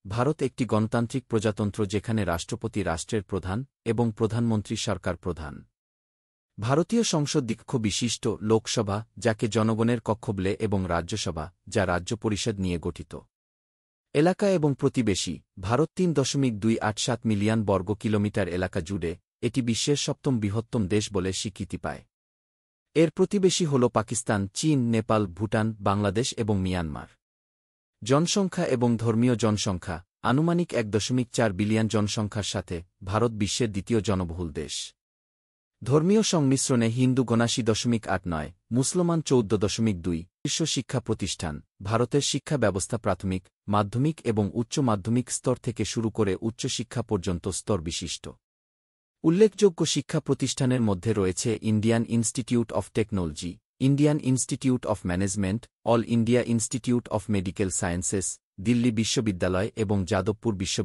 ভারত একটি গণতান্ত্রিক প্রজাতন্ত্র যেখানে রাষ্ট্রপতি রাষ্ট্রের প্রধান এবং প্রধানমন্ত্রী সরকার প্রধান। ভারতীয় সংসদ দীর্ঘ বিশিষ্ট লোকসভা, যাকে জনগণের কক্ষ বলে, এবং রাজ্যসভা, যা রাজ্য পরিষদ নিয়ে গঠিত। এলাকা এবং প্রতিবেশী ভারত ৩.287 মিলিয়ন বর্গ কিলোমিটার এলাকা জুড়ে, এটি বিশ্বের সপ্তম বৃহত্তম দেশ বলে স্বীকৃতি পায়। এর প্রতিবেশী হল পাকিস্তান, চীন, নেপাল, ভুটান, বাংলাদেশ এবং মিয়ানমার। জনসংখ্যা এবং ধর্মীয় জনসংখ্যা আনুমানিক ১.৪ বিলিয়ন জনসংখ্যার সাথে ভারত বিশ্বের দ্বিতীয় জনবহুল দেশ। ধর্মীয় সংমিশ্রণে হিন্দু ৭৯.৮৯, মুসলমান ১৪.২। শীর্ষ শিক্ষা প্রতিষ্ঠান ভারতের শিক্ষা ব্যবস্থা প্রাথমিক, মাধ্যমিক এবং উচ্চ মাধ্যমিক স্তর থেকে শুরু করে উচ্চশিক্ষা পর্যন্ত স্তর বিশিষ্ট। উল্লেখযোগ্য শিক্ষা প্রতিষ্ঠানের মধ্যে রয়েছে Indian institute of technology, Indian institute of management, all India institute of medical sciences, Delhi বিশ্ববিদ্যালয় এবং যাদবপুর বিশ্ববিদ্যালয়।